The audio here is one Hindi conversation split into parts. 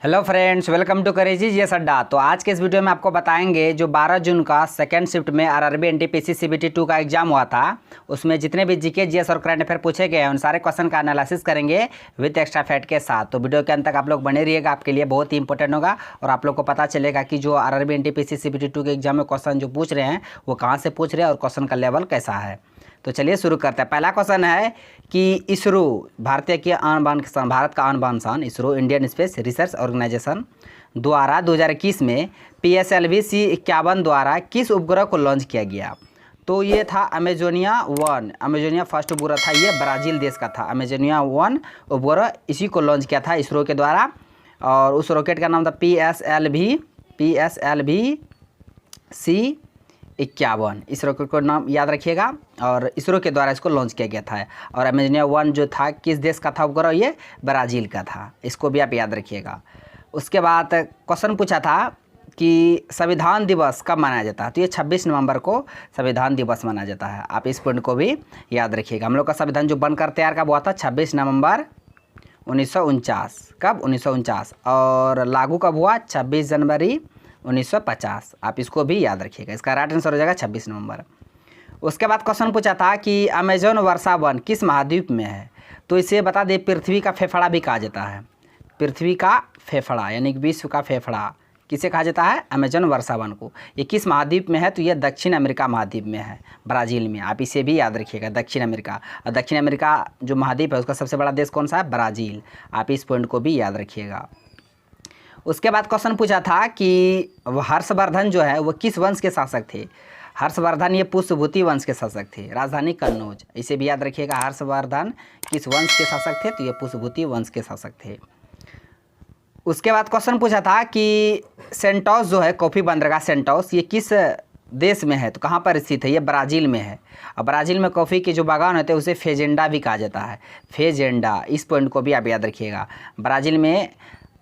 Hello friends, welcome to crazy GS Adda. तो आज के इस वीडियो में आपको बताएंगे जो 12 जून का सेकंड शिफ्ट में आरआरबी एनटीपीसी सीबीटी 2 का एग्जाम हुआ था, उसमें जितने भी जीके जीएस और करंट अफेयर पूछे गए हैं उन सारे क्वेश्चन का एनालिसिस करेंगे विद एक्स्ट्रा फैक्ट के साथ। तो वीडियो के अंत तक आप लोग बने रहिएगा, आपके लिए बहुत ही इंपॉर्टेंट होगा और आप लोग को पता चलेगा कि जो आरआरबी एनटीपीसी सीबीटी 2 के एग्जाम में क्वेश्चन जो पूछ रहे हैं वो कहाँ से पूछ रहे हैं और क्वेश्चन का लेवल कैसा है। तो चलिए शुरू करते हैं। पहला क्वेश्चन है कि इसरो भारतीय के भारत का आन बान शान ISRO Indian space research organisation द्वारा 2021 में PSLV C51 द्वारा किस उपग्रह को लॉन्च किया गया। तो ये था अमेजोनिया 1। अमेजोनिया फर्स्ट उपग्रह था, ये ब्राज़ील देश का था। अमेजोनिया 1 उपग्रह इसी को लॉन्च किया था इसरो के द्वारा और उस रॉकेट का नाम था PSLV C51। इस रॉकेट को नाम याद रखिएगा और इसरो के द्वारा इसको लॉन्च किया गया था। और अमेजोनिया 1 जो था किस देश का था उपग्रह, ये ब्राज़ील का था। इसको भी आप याद रखिएगा। उसके बाद क्वेश्चन पूछा था कि संविधान दिवस कब मनाया जाता है। तो ये 26 नवंबर को संविधान दिवस मनाया जाता है। आप इस पॉइंट को भी याद रखिएगा। हम लोग का संविधान जो बनकर तैयार कब हुआ था, 26 नवंबर 1949। कब? 1949। और लागू कब हुआ, 26 जनवरी 1950। आप इसको भी याद रखिएगा। इसका राइट आंसर हो जाएगा 26 नवंबर। उसके बाद क्वेश्चन पूछा था कि अमेजन वर्षा वन किस महाद्वीप में है। तो इसे बता दें पृथ्वी का फेफड़ा भी कहा जाता है। पृथ्वी का फेफड़ा यानी कि विश्व का फेफड़ा किसे कहा जाता है, अमेजन वर्षा वन को। ये किस महाद्वीप में है, तो ये दक्षिण अमेरिका महाद्वीप में है, ब्राज़ील में। आप इसे भी याद रखिएगा, दक्षिण अमेरिका। और दक्षिण अमेरिका जो महाद्वीप है उसका सबसे बड़ा देश कौन सा है, ब्राज़ील। आप इस पॉइंट को भी याद रखिएगा। उसके बाद क्वेश्चन पूछा था कि हर्षवर्धन जो है वो किस वंश के शासक थे। हर्षवर्धन ये पुष्यभूति वंश के शासक थे, राजधानी कन्नौज। इसे भी याद रखिएगा। हर्षवर्धन किस वंश के शासक थे, तो ये पुष्यभूति वंश के शासक थे। उसके बाद क्वेश्चन पूछा था कि सेंटोस जो है कॉफ़ी बंदरगाह सेंटोस, ये किस देश में है, तो कहाँ पर स्थित है, ये ब्राज़ील में है। और ब्राज़ील में कॉफ़ी के जो बागान होते हैं उसे फेजेंडा भी कहा जाता है, फेजेंडा। इस पॉइंट को भी आप याद रखिएगा। ब्राज़ील में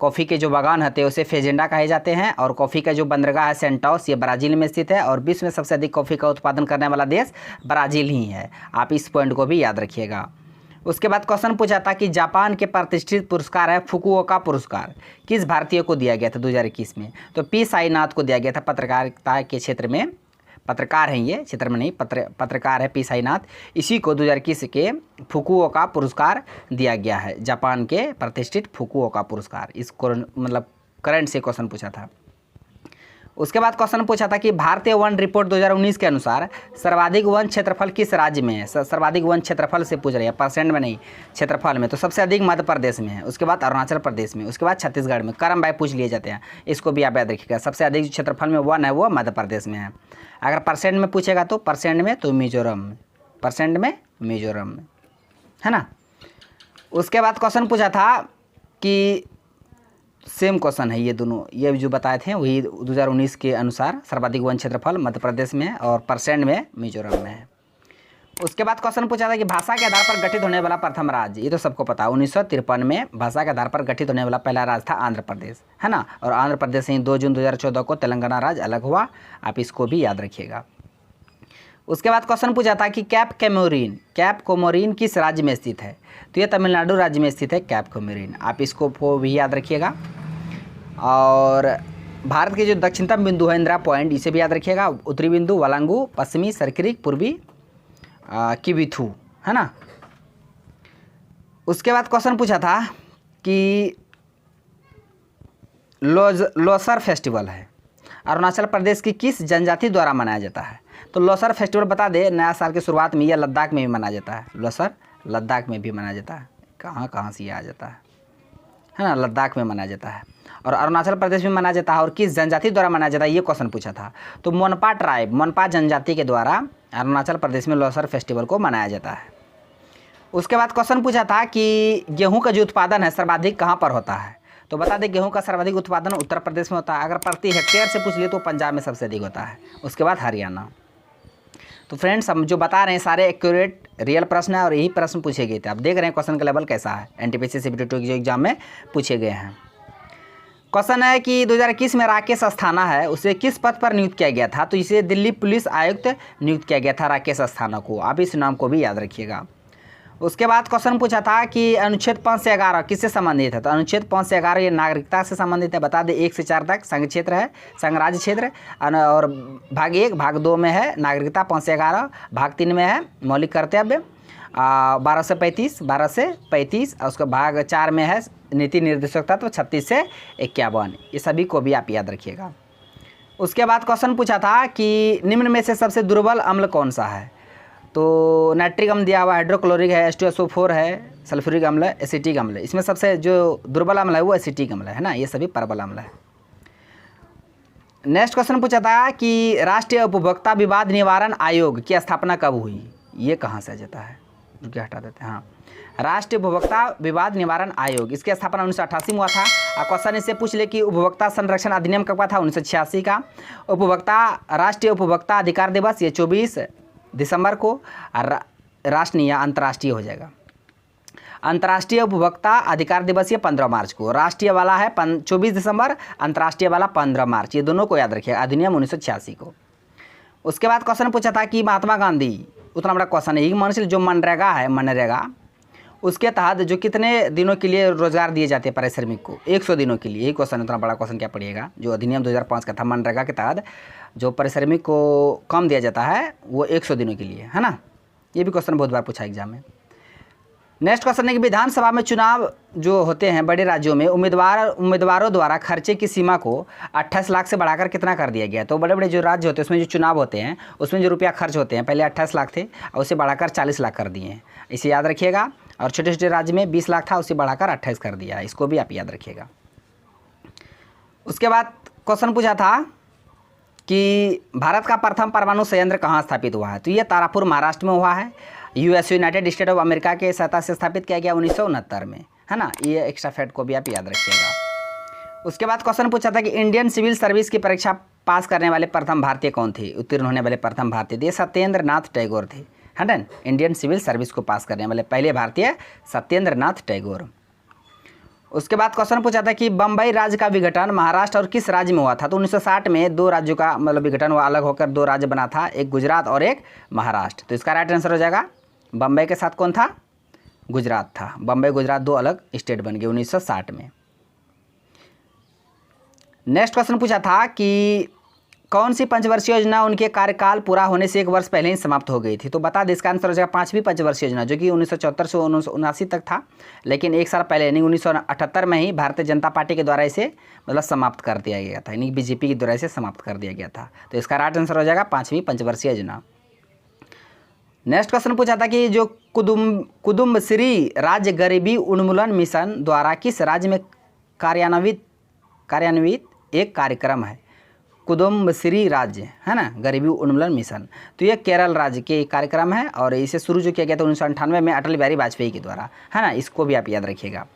कॉफ़ी के जो बागान होते हैं उसे फेजेंडा कहे जाते हैं। और कॉफ़ी का जो बंदरगाह है सेंटोस, ये ब्राज़ील में स्थित है। और विश्व में सबसे अधिक कॉफ़ी का उत्पादन करने वाला देश ब्राज़ील ही है। आप इस पॉइंट को भी याद रखिएगा। उसके बाद क्वेश्चन पूछा था कि जापान के प्रतिष्ठित पुरस्कार है फुकुओका पुरस्कार किस भारतीय को दिया गया था 2021 में। तो पी साईनाथ को दिया गया था। पत्रकारिता के क्षेत्र में पत्रकार हैं, ये क्षेत्र में नहीं, पत्रकार है पी साईनाथ। इसी को 2021 के फुकुओका पुरस्कार दिया गया है, जापान के प्रतिष्ठित फुकुओका पुरस्कार। इसको मतलब करंट से क्वेश्चन पूछा था। उसके बाद क्वेश्चन पूछा था कि भारतीय वन रिपोर्ट 2019 के अनुसार सर्वाधिक वन क्षेत्रफल किस राज्य में है। सर्वाधिक वन क्षेत्रफल से पूछ रहे हैं, परसेंट में नहीं, क्षेत्रफल में। तो सबसे अधिक मध्य प्रदेश में है, उसके बाद अरुणाचल प्रदेश में, उसके बाद छत्तीसगढ़ में। क्रम बाय पूछ लिए जाते हैं, इसको भी आप याद रखिएगा। सबसे अधिक जो क्षेत्रफल में वन है वो मध्य प्रदेश में है। अगर परसेंट में पूछेगा तो परसेंट में तो मिजोरम में, परसेंट में मिजोरम में, है ना। उसके बाद क्वेश्चन पूछा था कि सेम क्वेश्चन है ये दोनों, ये जो बताए थे वही 2019 के अनुसार सर्वाधिक वन क्षेत्रफल मध्य प्रदेश में है और परसेंट में मिजोरम में है। उसके बाद क्वेश्चन पूछा था कि भाषा के आधार पर गठित होने वाला प्रथम राज्य। ये तो सबको पता है, 1953 में भाषा के आधार पर गठित होने वाला पहला राज्य था आंध्र प्रदेश, है ना। और आंध्र प्रदेश से ही 2 जून 2014 को तेलंगाना राज्य अलग हुआ। आप इसको भी याद रखिएगा। उसके बाद क्वेश्चन पूछा था कि कैप कोमोरिन किस राज्य में स्थित है। तो ये तमिलनाडु राज्य में स्थित है कैप कोमोरिन। आप इसको भी याद रखिएगा। और भारत के जो दक्षिणतम बिंदु है इंदिरा पॉइंट, इसे भी याद रखिएगा। उत्तरी बिंदु वलांगू, पश्चिमी सरक्रिक, पूर्वी किबिथू, है ना। उसके बाद क्वेश्चन पूछा था कि लोसर फेस्टिवल है अरुणाचल प्रदेश की किस जनजाति द्वारा मनाया जाता है। तो लोसर फेस्टिवल बता दे, नया साल की शुरुआत में यह लद्दाख में भी मनाया जाता है। लोसर लद्दाख में भी मनाया जाता है। कहाँ से ये आ जाता है ना, लद्दाख में मनाया जाता है। और अरुणाचल प्रदेश में मनाया जाता है। और किस जनजाति द्वारा मनाया जाता है, ये क्वेश्चन पूछा था। तो मोनपा ट्राइब, मोनपा जनजाति के द्वारा अरुणाचल प्रदेश में लोसर फेस्टिवल को मनाया जाता है। उसके बाद क्वेश्चन पूछा था कि गेहूं का जो उत्पादन है सर्वाधिक कहाँ पर होता है। तो बता दें गेहूं का सर्वाधिक उत्पादन उत्तर प्रदेश में होता है। अगर प्रति हेक्टेयर से पूछ लिए तो पंजाब में सबसे अधिक होता है, उसके बाद हरियाणा। तो फ्रेंड्स हम जो बता रहे हैं सारे एक्यूरेट रियल प्रश्न है और यही प्रश्न पूछे गए थे। आप देख रहे हैं क्वेश्चन का लेवल कैसा है, एनटीपीसी सीबीटी 2 जो एग्जाम में पूछे गए हैं। क्वेश्चन है कि 2021 में राकेश अस्थाना है, उसे किस पद पर नियुक्त किया गया था। तो इसे दिल्ली पुलिस आयुक्त नियुक्त किया गया था राकेश अस्थाना को। आप इस नाम को भी याद रखिएगा। उसके बाद क्वेश्चन पूछा था कि अनुच्छेद 5 से 11 किससे संबंधित है, तो अनुच्छेद 5 से 11 ये नागरिकता से संबंधित है। बता दें 1 से 4 तक संघ क्षेत्र है, संघ राज्य क्षेत्र, और भाग 1 भाग 2 में है नागरिकता 5 से 11, भाग 3 में है मौलिक कर्तव्य 12 से 35 और उसका भाग 4 में है नीति निर्देशक तत्व 36 से 51। ये सभी को भी आप याद रखिएगा। उसके बाद क्वेश्चन पूछा था कि निम्न में से सबसे दुर्बल अम्ल कौन सा है, तो नाइट्रिक अम्ल दिया हुआ, हाइड्रोक्लोरिक है, H2SO4 है, सल्फ्यूरिक अम्ल है, एसिटिक अम्ल है। इसमें सबसे जो दुर्बल अम्ल है वो एसिटिक अम्ल है ना, ये सभी प्रबल अम्ल है। नेक्स्ट क्वेश्चन पूछा था कि राष्ट्रीय उपभोक्ता विवाद निवारण आयोग की स्थापना कब हुई, ये कहाँ से आ जाता है, रुकिए हटा देते हैं। हाँ, राष्ट्रीय उपभोक्ता विवाद निवारण आयोग, इसकी स्थापना 1988 में हुआ था। क्वेश्चन इससे पूछ ले कि उपभोक्ता संरक्षण अधिनियम कब का था, 1986 का। राष्ट्रीय उपभोक्ता अधिकार दिवस ये 24 दिसंबर को, राष्ट्रीय या अंतर्राष्ट्रीय हो जाएगा। अंतर्राष्ट्रीय उपभोक्ता अधिकार दिवस ये 15 मार्च को, राष्ट्रीय वाला है 24 दिसंबर, अंतर्राष्ट्रीय वाला 15 मार्च, ये दोनों को याद रखिए, अधिनियम 1986 को। उसके बाद क्वेश्चन पूछा था कि महात्मा गांधी, उतना बड़ा क्वेश्चन है, मान जो मनरेगा है, मनरेगा उसके तहत जो कितने दिनों के लिए रोजगार दिए जाते हैं परिश्रमिक को, 100 दिनों के लिए। यही क्वेश्चन, उतना बड़ा क्वेश्चन क्या पड़िएगा, जो अधिनियम 2005 का था मनरेगा के तहत जो परिश्रमिक को कम दिया जाता है वो 100 दिनों के लिए है ना। ये भी क्वेश्चन बहुत बार पूछा एग्जाम में। नेक्स्ट क्वेश्चन है कि विधानसभा में चुनाव जो होते हैं बड़े राज्यों में उम्मीदवारों द्वारा खर्चे की सीमा को 28 लाख से बढ़ाकर कितना कर दिया गया। तो बड़े बड़े जो राज्य होते हैं उसमें जो चुनाव होते हैं उसमें जो रुपया खर्च होते हैं पहले 28 लाख थे और उसे बढ़ाकर 40 लाख कर दिए हैं, इसे याद रखिएगा। और छोटे छोटे राज्य में 20 लाख था, उसे बढ़ाकर 28 कर दिया, इसको भी आप याद रखिएगा। उसके बाद क्वेश्चन पूछा था कि भारत का प्रथम परमाणु संयंत्र कहाँ स्थापित हुआ है, तो ये तारापुर महाराष्ट्र में हुआ है। यूनाइटेड स्टेट ऑफ अमेरिका के सहायता से स्थापित किया गया 1969 में, है ना। ये एक्स्ट्रा फैक्ट को भी आप याद रखिएगा। उसके बाद क्वेश्चन पूछा था कि इंडियन सिविल सर्विस की परीक्षा पास करने वाले प्रथम भारतीय कौन थे, उत्तीर्ण होने वाले प्रथम भारतीय थे, सत्येंद्र नाथ टैगोर थे, है ना। इंडियन सिविल सर्विस को पास करने वाले पहले भारतीय सत्येंद्र नाथ टैगोर। उसके बाद क्वेश्चन पूछा था कि बम्बई राज्य का विघटन महाराष्ट्र और किस राज्य में हुआ था, तो 1960 में 2 राज्यों का मतलब विघटन हुआ, अलग होकर 2 राज्य बना था, एक गुजरात और एक महाराष्ट्र। तो इसका राइट आंसर हो जाएगा बम्बई के साथ कौन था, गुजरात था। बम्बई गुजरात 2 अलग स्टेट बन गए 1960 में। नेक्स्ट क्वेश्चन पूछा था कि कौन सी पंचवर्षीय योजना उनके कार्यकाल पूरा होने से 1 वर्ष पहले ही समाप्त हो गई थी, तो बता दें इसका आंसर हो जाएगा 5वीं पंचवर्षीय योजना, जो कि 1974 से 1979 तक था, लेकिन 1 साल पहले यानी 1978 में ही भारतीय जनता पार्टी के द्वारा इसे मतलब समाप्त कर दिया गया था, यानी बीजेपी के द्वारा इसे समाप्त कर दिया गया था। तो इसका राइट आंसर हो जाएगा 5वीं पंचवर्षीय योजना। नेक्स्ट क्वेश्चन पूछा था कि जो कुदुम्बश्री राज्य गरीबी उन्मूलन मिशन द्वारा किस राज्य में कार्यान्वित एक कार्यक्रम है, कुदुम्बश्री राज्य, है ना, गरीबी उन्मूलन मिशन। तो ये केरल राज्य के कार्यक्रम है और इसे शुरू जो किया गया था 1998 में अटल बिहारी वाजपेयी के द्वारा, है ना, इसको भी आप याद रखिएगा।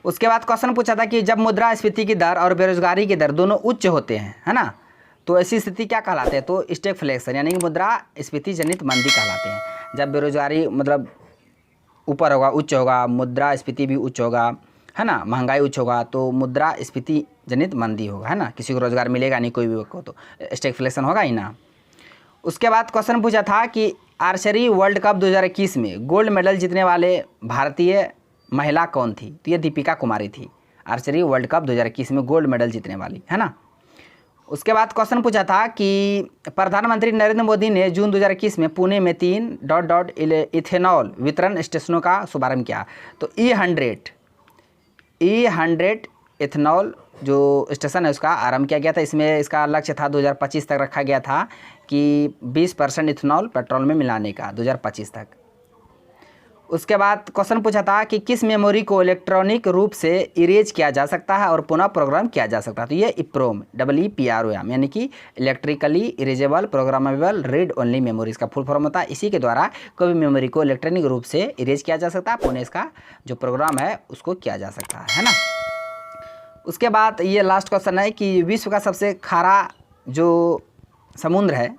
उसके बाद क्वेश्चन पूछा था कि जब मुद्रास्फीति की दर और बेरोजगारी की दर दोनों उच्च होते हैं, है ना, तो ऐसी स्थिति क्या कहलाते हैं, तो स्टैगफ्लेशन यानी कि मुद्रास्फीति जनित मंदी कहलाते हैं। जब बेरोजगारी मतलब ऊपर होगा, उच्च होगा, मुद्रास्फीति भी उच्च होगा, है ना, महंगाई उच्च होगा, तो मुद्रास्फीति जनित मंदी होगा, है ना, किसी को रोजगार मिलेगा नहीं, कोई भी को, तो स्टैगफ्लेशन होगा ही ना। उसके बाद क्वेश्चन पूछा था कि आर्चरी वर्ल्ड कप 2021 में गोल्ड मेडल जीतने वाले भारतीय महिला कौन थी, तो ये दीपिका कुमारी थी, आर्चरी वर्ल्ड कप 2021 में गोल्ड मेडल जीतने वाली, है ना। उसके बाद क्वेश्चन पूछा था कि प्रधानमंत्री नरेंद्र मोदी ने जून 2021 में पुणे में 3 इथेनॉल वितरण स्टेशनों का शुभारंभ किया, तो E100 इथेनॉल जो स्टेशन है उसका आरंभ किया गया था। इसमें इसका लक्ष्य था 2025 तक रखा गया था कि 20% इथेनॉल पेट्रोल में मिलाने का 2025 तक। उसके बाद क्वेश्चन पूछा था कि किस मेमोरी को इलेक्ट्रॉनिक रूप से इरेज किया जा सकता है और पुनः प्रोग्राम किया जा सकता है, तो ये इप्रोम EEPROM यानी कि electrically erasable programmable read only memory, इसका फुल फॉर्म होता है। इसी के द्वारा कोई भी मेमोरी को इलेक्ट्रॉनिक रूप से इरेज किया जा सकता है, पुनः इसका जो प्रोग्राम है उसको किया जा सकता है ना। उसके बाद ये लास्ट क्वेश्चन है कि विश्व का सबसे खारा जो समुद्र है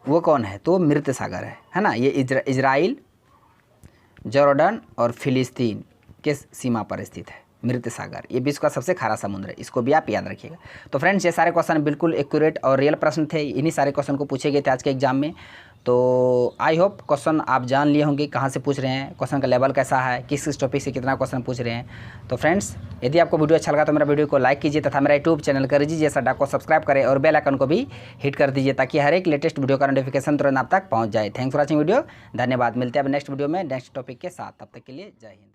वो कौन है, तो मृत सागर है ना। ये इजराइल, जॉर्डन और फिलिस्तीन के सीमा पर स्थित है मृत सागर, ये विश्व का सबसे खारा समुद्र है, इसको भी आप याद रखिएगा। तो फ्रेंड्स ये सारे क्वेश्चन बिल्कुल एक्यूरेट और रियल प्रश्न थे, इन्हीं सारे क्वेश्चन को पूछे गए थे आज के एग्जाम में। तो आई होप क्वेश्चन आप जान लिए होंगे कहाँ से पूछ रहे हैं, क्वेश्चन का लेवल कैसा है, किस किस टॉपिक से कितना क्वेश्चन पूछ रहे हैं। तो फ्रेंड्स, यदि आपको वीडियो अच्छा लगा तो मेरा वीडियो को लाइक कीजिए तथा मेरा यूट्यूब चैनल करिए जैसा डाक को सब्सक्राइब करें और बेल आइकन को भी हिट कर दीजिए ताकि हर एक लेटेस्ट वीडियो का नोटिफिकेशन तुरंत आप तक पहुँच जाए। थैंक्स फॉर वॉचिंग वीडियो, धन्यवाद। मिलते हैं अब नेक्स्ट वीडियो में नेक्स्ट टॉपिक के साथ, तब तक के लिए जय हिंद।